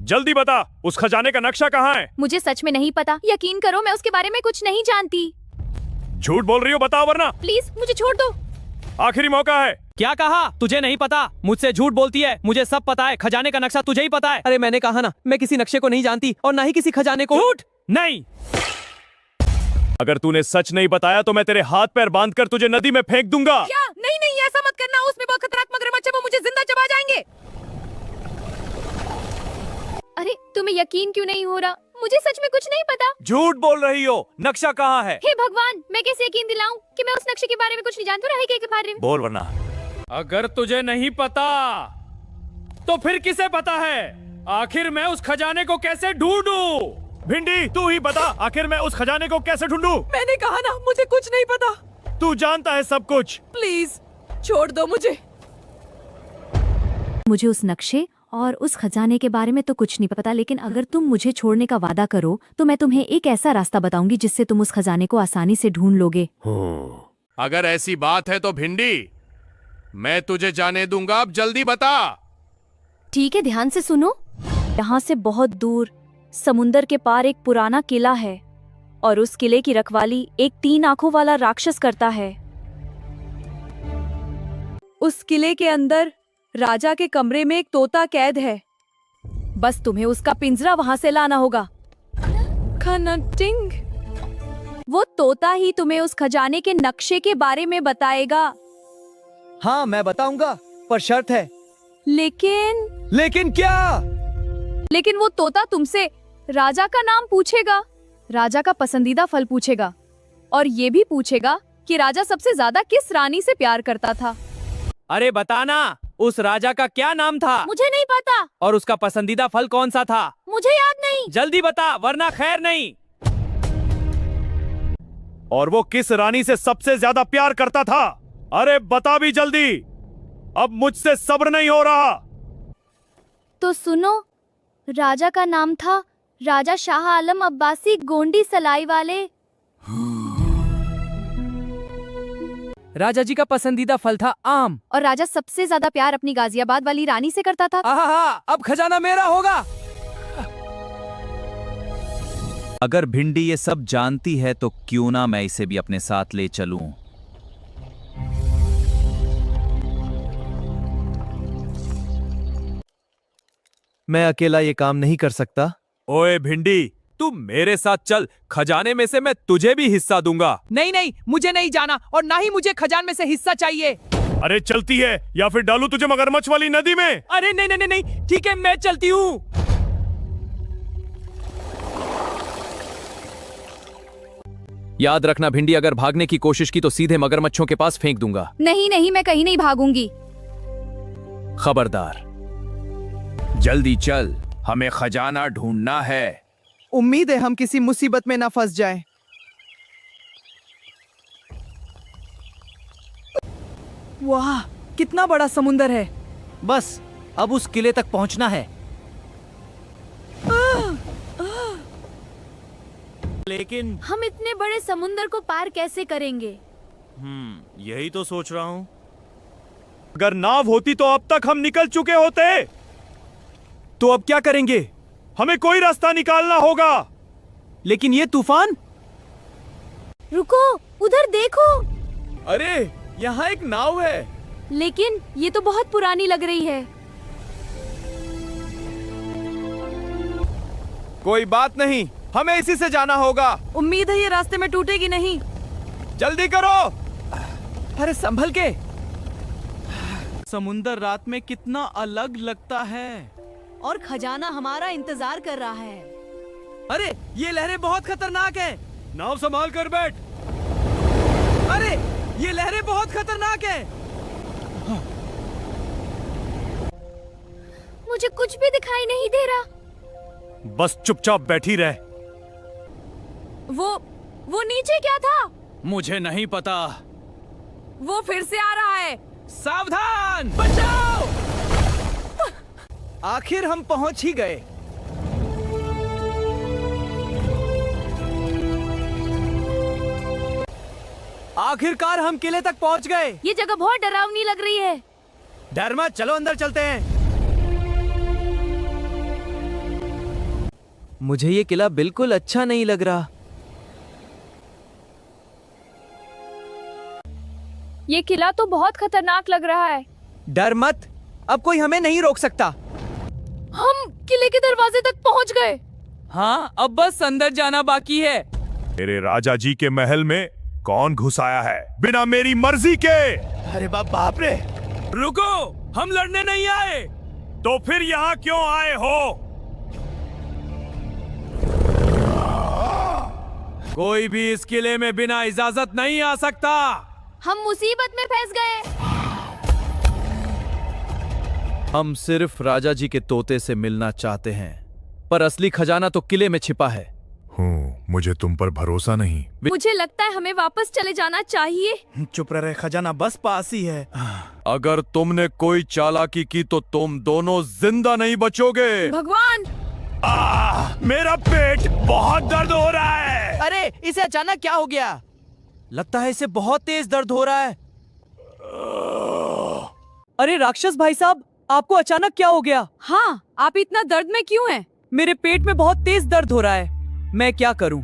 जल्दी बता, उस खजाने का नक्शा कहाँ है? मुझे सच में नहीं पता, यकीन करो मैं उसके बारे में कुछ नहीं जानती। झूठ बोल रही हो, बताओ वरना। प्लीज मुझे छोड़ दो। आखिरी मौका है। क्या कहा? तुझे नहीं पता? मुझसे झूठ बोलती है, मुझे सब पता है। खजाने का नक्शा तुझे ही पता है। अरे मैंने कहा ना, मैं किसी नक्शे को नहीं जानती और ना ही किसी खजाने को। झूठ नहीं। अगर तूने सच नहीं बताया तो मैं तेरे हाथ पैर बांधकर तुझे नदी में फेंक दूंगा। क्या? नहीं नहीं, ऐसा मत करना, उसमें बहुत खतरनाक मगरमच्छ है, वो मुझे जिंदा चबा जाएंगे। अरे तुम्हें यकीन क्यों नहीं हो रहा? मुझे सच में कुछ नहीं पता। झूठ बोल रही हो। नक्शा कहाँ है? हे भगवान, मैं कैसे यकीन दिलाऊं कि मैं उस नक्शे के बारे में कुछ नहीं जानती हूँ, के बारे में। बोल वरना। अगर तुझे नहीं पता तो फिर किसे पता है? आखिर मैं उस खजाने को कैसे ढूंढूं? भिंडी, तू ही बता, आखिर मैं उस खजाने को कैसे ढूंढूं? मैंने कहा ना, मुझे कुछ नहीं पता। तू जानता है सब कुछ। प्लीज छोड़ दो मुझे। मुझे उस नक्शे और उस खजाने के बारे में तो कुछ नहीं पता, लेकिन अगर तुम मुझे छोड़ने का वादा करो तो मैं तुम्हें एक ऐसा रास्ता बताऊंगी जिससे तुम उस खजाने को आसानी से ढूंढ लोगे। अगर ऐसी बात है तो भिंडी, मैं तुझे जाने दूंगा, अब जल्दी बता। ठीक है, ध्यान से सुनो। यहाँ से बहुत दूर समुंदर के पार एक पुराना किला है और उस किले की रखवाली एक 3 आंखों वाला राक्षस करता है। उस किले के अंदर राजा के कमरे में एक तोता कैद है। बस तुम्हें उसका पिंजरा वहां से लाना होगा। कनेक्टिंग। वो तोता ही तुम्हें उस खजाने के नक्शे के बारे में बताएगा। हाँ मैं बताऊंगा, पर शर्त है। लेकिन क्या? लेकिन वो तोता तुमसे राजा का नाम पूछेगा, राजा का पसंदीदा फल पूछेगा और ये भी पूछेगा कि राजा सबसे ज्यादा किस रानी से प्यार करता था। अरे बताना, उस राजा का क्या नाम था? मुझे नहीं पता। और उसका पसंदीदा फल कौन सा था? मुझे याद नहीं। जल्दी बता वरना खैर नहीं। और वो किस रानी से सबसे ज्यादा प्यार करता था? अरे बता भी जल्दी, अब मुझसे सब्र नहीं हो रहा। तो सुनो, राजा का नाम था राजा शाह आलम अब्बासी गोंडी सलाई वाले। राजा जी का पसंदीदा फल था आम। और राजा सबसे ज्यादा प्यार अपनी गाजियाबाद वाली रानी से करता था। आहा, अब खजाना मेरा होगा। अगर भिंडी ये सब जानती है तो क्यों ना मैं इसे भी अपने साथ ले चलूं। मैं अकेला ये काम नहीं कर सकता। ओए भिंडी, तू मेरे साथ चल, खजाने में से मैं तुझे भी हिस्सा दूंगा। नहीं नहीं, मुझे नहीं जाना और ना ही मुझे खजान में से हिस्सा चाहिए। अरे चलती है या फिर डालूं तुझे मगरमच्छ वाली नदी में? अरे नहीं नहीं नहीं, ठीक है मैं चलती हूँ। याद रखना भिंडी, अगर भागने की कोशिश की तो सीधे मगरमच्छों के पास फेंक दूंगा। नहीं नहीं, मैं कहीं नहीं भागूंगी। खबरदार। जल्दी चल, हमें खजाना ढूंढना है। उम्मीद है हम किसी मुसीबत में ना फंस जाएं। वाह, कितना बड़ा समुंदर है। बस अब उस किले तक पहुंचना है। लेकिन हम इतने बड़े समुंदर को पार कैसे करेंगे? यही तो सोच रहा हूं। अगर नाव होती तो अब तक हम निकल चुके होते। तो अब क्या करेंगे? हमें कोई रास्ता निकालना होगा। लेकिन ये तूफान। रुको, उधर देखो। अरे यहाँ एक नाव है। लेकिन ये तो बहुत पुरानी लग रही है। कोई बात नहीं, हमें इसी से जाना होगा। उम्मीद है ये रास्ते में टूटेगी नहीं। जल्दी करो। अरे संभल के। समुंदर रात में कितना अलग लगता है। और खजाना हमारा इंतजार कर रहा है। अरे ये लहरें बहुत खतरनाक हैं। नाव संभाल कर बैठ। अरे ये लहरें बहुत खतरनाक हैं। मुझे कुछ भी दिखाई नहीं दे रहा। बस चुपचाप बैठी रह। वो नीचे क्या था? मुझे नहीं पता। वो फिर से आ रहा है। सावधान! बचाओ! आखिर हम पहुंच ही गए। आखिरकार हम किले तक पहुंच गए। ये जगह बहुत डरावनी लग रही है। डर मत, चलो अंदर चलते हैं। मुझे ये किला बिल्कुल अच्छा नहीं लग रहा। ये किला तो बहुत खतरनाक लग रहा है। डर मत, अब कोई हमें नहीं रोक सकता। हम किले के दरवाजे तक पहुंच गए। हाँ, अब बस अंदर जाना बाकी है। मेरे राजा जी के महल में कौन घुस आया है बिना मेरी मर्जी के? अरे बाप रे! रुको, हम लड़ने नहीं आए। तो फिर यहाँ क्यों आए हो? कोई भी इस किले में बिना इजाजत नहीं आ सकता। हम मुसीबत में फंस गए। हम सिर्फ राजा जी के तोते से मिलना चाहते हैं, पर असली खजाना तो किले में छिपा है। मुझे तुम पर भरोसा नहीं। मुझे लगता है हमें वापस चले जाना चाहिए। चुप रहे, खजाना बस पास ही है। अगर तुमने कोई चालाकी की तो तुम दोनों जिंदा नहीं बचोगे। भगवान! मेरा पेट बहुत दर्द हो रहा है। अरे, इसे अचानक क्या हो गया? लगता है इसे बहुत तेज दर्द हो रहा है। अरे राक्षस भाई साहब, आपको अचानक क्या हो गया? हाँ, आप इतना दर्द में क्यों हैं? मेरे पेट में बहुत तेज दर्द हो रहा है। मैं क्या करूं?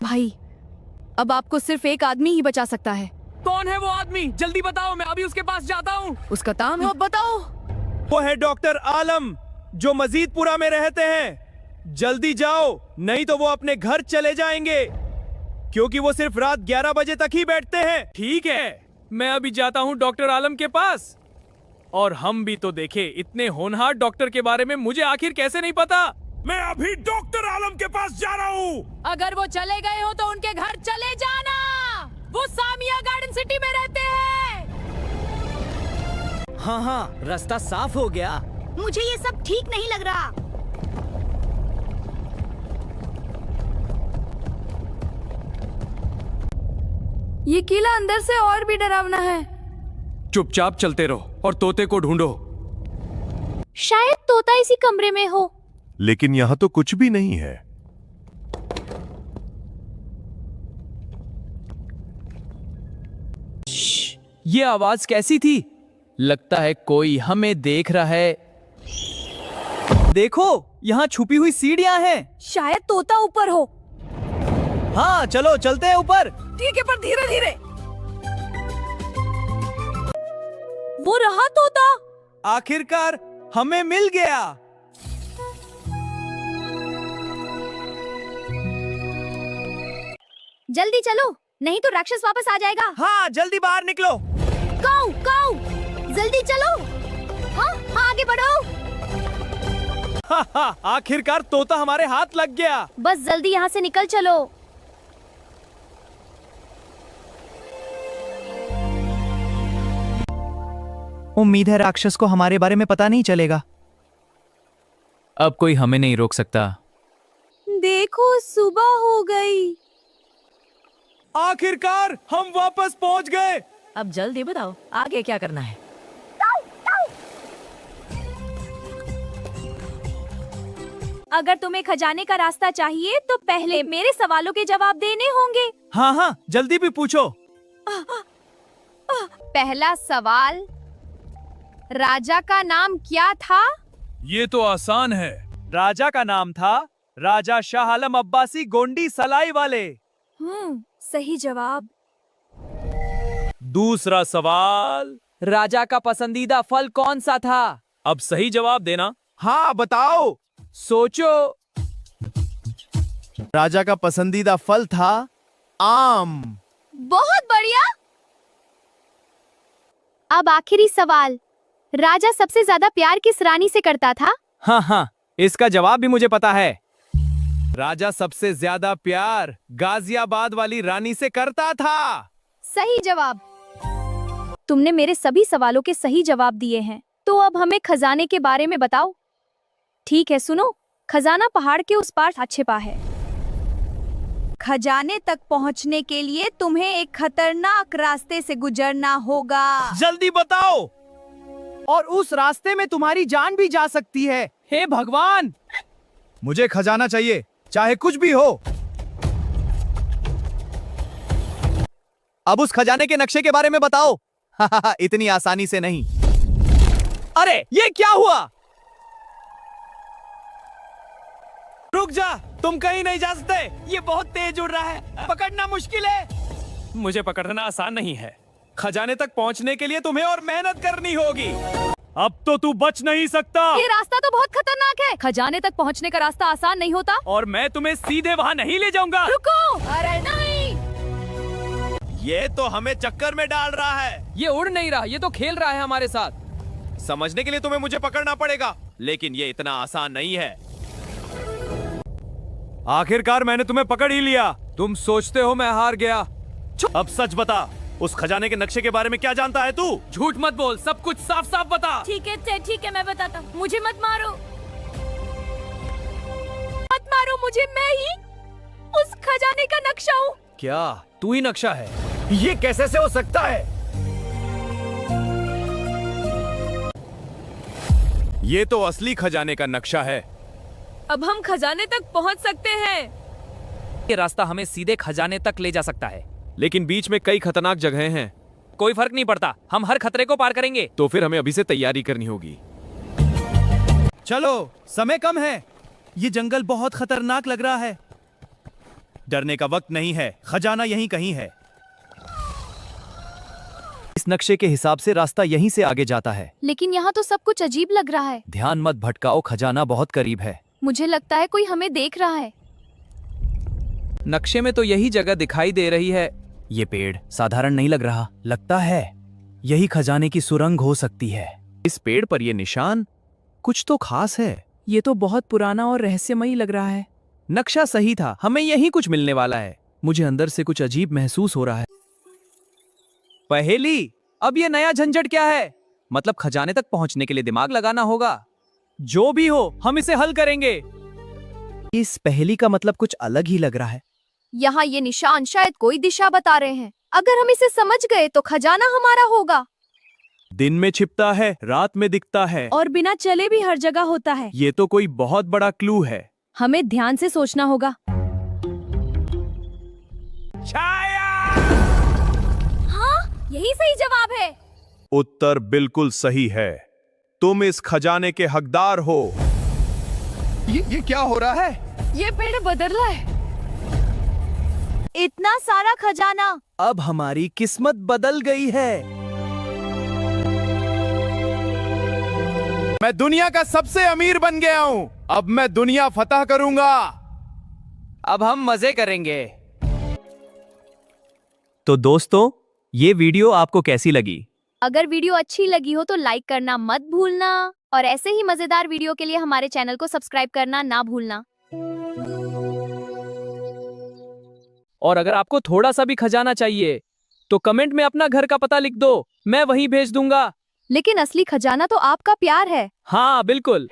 भाई, अब आपको सिर्फ एक आदमी ही बचा सकता है। कौन है वो आदमी? जल्दी बताओ, मैं अभी उसके पास जाता हूँ। उसका नाम है। बताओ। वो है डॉक्टर आलम, जो मजीदपुरा में रहते हैं। जल्दी जाओ, नहीं तो वो अपने घर चले जाएंगे, क्योंकि वो सिर्फ रात 11 बजे तक ही बैठते हैं। ठीक है, मैं अभी जाता हूँ डॉक्टर आलम के पास। और हम भी तो देखे, इतने होनहार डॉक्टर के बारे में मुझे आखिर कैसे नहीं पता। मैं अभी डॉक्टर आलम के पास जा रहा हूँ। अगर वो चले गए हो तो उनके घर चले जाना। वो सामिया गार्डन सिटी में रहते हैं। हाँ, रास्ता साफ हो गया। मुझे ये सब ठीक नहीं लग रहा। ये किला अंदर से और भी डरावना है। चुपचाप चलते रहो और तोते को ढूंढो। शायद तोता इसी कमरे में हो। लेकिन यहाँ तो कुछ भी नहीं है। ये आवाज कैसी थी? लगता है कोई हमें देख रहा है। देखो, यहाँ छुपी हुई सीढ़ियां हैं। शायद तोता ऊपर हो। हाँ, चलो चलते हैं ऊपर। ठीक है, पर धीरे धीरे। वो रहा तोता। आखिरकार हमें मिल गया। जल्दी चलो, नहीं तो राक्षस वापस आ जाएगा। हाँ, जल्दी बाहर निकलो। काऊ काऊ, जल्दी चलो। हाँ, आगे बढ़ो। आखिरकार तोता हमारे हाथ लग गया। बस जल्दी यहाँ से निकल चलो। उम्मीद है राक्षस को हमारे बारे में पता नहीं चलेगा। अब कोई हमें नहीं रोक सकता। देखो, सुबह हो गई। आखिरकार हम वापस पहुंच गए। अब जल्दी बताओ, आगे क्या करना है? अगर तुम्हें खजाने का रास्ता चाहिए तो पहले मेरे सवालों के जवाब देने होंगे। हाँ, जल्दी भी पूछो। पहला सवाल, राजा का नाम क्या था? ये तो आसान है। राजा का नाम था राजा शाह आलम अब्बासी गोंडी सलाई वाले। सही जवाब। दूसरा सवाल, राजा का पसंदीदा फल कौन सा था? अब सही जवाब देना। हाँ, बताओ। सोचो। राजा का पसंदीदा फल था आम। बहुत बढ़िया। अब आखिरी सवाल, राजा सबसे ज्यादा प्यार किस रानी से करता था? हाँ, इसका जवाब भी मुझे पता है। राजा सबसे ज्यादा प्यार गाजियाबाद वाली रानी से करता था। सही जवाब। तुमने मेरे सभी सवालों के सही जवाब दिए हैं, तो अब हमें खजाने के बारे में बताओ। ठीक है, सुनो। खजाना पहाड़ के उस पार छिपा है। खजाने तक पहुंचने के लिए तुम्हें एक खतरनाक रास्ते से गुजरना होगा। जल्दी बताओ। और उस रास्ते में तुम्हारी जान भी जा सकती है। हे भगवान! मुझे खजाना चाहिए, चाहे कुछ भी हो। अब उस खजाने के नक्शे के बारे में बताओ। इतनी आसानी से नहीं। अरे, ये क्या हुआ? रुक जा, तुम कहीं नहीं जा सकते। ये बहुत तेज उड़ रहा है, पकड़ना मुश्किल है। मुझे पकड़ना आसान नहीं है। खजाने तक पहुंचने के लिए तुम्हें और मेहनत करनी होगी। अब तो तू बच नहीं सकता। ये रास्ता तो बहुत खतरनाक है। खजाने तक पहुंचने का रास्ता आसान नहीं होता। और मैं तुम्हें सीधे वहाँ नहीं ले जाऊंगा। रुको। अरे नहीं। ये तो हमें चक्कर में डाल रहा है। ये उड़ नहीं रहा, ये तो खेल रहा है हमारे साथ। समझने के लिए तुम्हें मुझे पकड़ना पड़ेगा, लेकिन ये इतना आसान नहीं है। आखिरकार मैंने तुम्हें पकड़ ही लिया। तुम सोचते हो मैं हार गया? अब सच बता, उस खजाने के नक्शे के बारे में क्या जानता है तू? झूठ मत बोल, सब कुछ साफ साफ बता। ठीक है मैं बताता हूँ। मुझे मत मारो, मुझे, मैं ही उस खजाने का नक्शा हूँ। क्या तू ही नक्शा है? ये कैसे से हो सकता है? ये तो असली खजाने का नक्शा है। अब हम खजाने तक पहुँच सकते हैं। ये रास्ता हमें सीधे खजाने तक ले जा सकता है, लेकिन बीच में कई खतरनाक जगहें हैं। कोई फर्क नहीं पड़ता, हम हर खतरे को पार करेंगे। तो फिर हमें अभी से तैयारी करनी होगी। चलो, समय कम है। ये जंगल बहुत खतरनाक लग रहा है। डरने का वक्त नहीं है, खजाना यहीं कहीं है। इस नक्शे के हिसाब से रास्ता यहीं से आगे जाता है। लेकिन यहाँ तो सब कुछ अजीब लग रहा है। ध्यान मत भटकाओ, खजाना बहुत करीब है। मुझे लगता है कोई हमें देख रहा है। नक्शे में तो यही जगह दिखाई दे रही है। ये पेड़ साधारण नहीं लग रहा, लगता है यही खजाने की सुरंग हो सकती है। इस पेड़ पर ये निशान कुछ तो खास है। ये तो बहुत पुराना और रहस्यमयी लग रहा है। नक्शा सही था, हमें यहीं कुछ मिलने वाला है। मुझे अंदर से कुछ अजीब महसूस हो रहा है। पहेली, अब ये नया झंझट क्या है? मतलब खजाने तक पहुंचने के लिए दिमाग लगाना होगा। जो भी हो, हम इसे हल करेंगे। इस पहेली का मतलब कुछ अलग ही लग रहा है। यहाँ ये निशान शायद कोई दिशा बता रहे हैं। अगर हम इसे समझ गए तो खजाना हमारा होगा। दिन में छिपता है, रात में दिखता है, और बिना चले भी हर जगह होता है। ये तो कोई बहुत बड़ा क्लू है। हमें ध्यान से सोचना होगा। हाँ, यही सही जवाब है। उत्तर बिल्कुल सही है। तुम इस खजाने के हकदार हो। ये क्या हो रहा है? ये पेड़ बदल रहा है। इतना सारा खजाना। अब हमारी किस्मत बदल गई है। मैं दुनिया का सबसे अमीर बन गया हूँ। अब मैं दुनिया फतह करूंगा। अब हम मजे करेंगे। तो दोस्तों, ये वीडियो आपको कैसी लगी? अगर वीडियो अच्छी लगी हो तो लाइक करना मत भूलना, और ऐसे ही मजेदार वीडियो के लिए हमारे चैनल को सब्सक्राइब करना ना भूलना। और अगर आपको थोड़ा सा भी खजाना चाहिए तो कमेंट में अपना घर का पता लिख दो, मैं वहीं भेज दूंगा। लेकिन असली खजाना तो आपका प्यार है। हाँ बिल्कुल।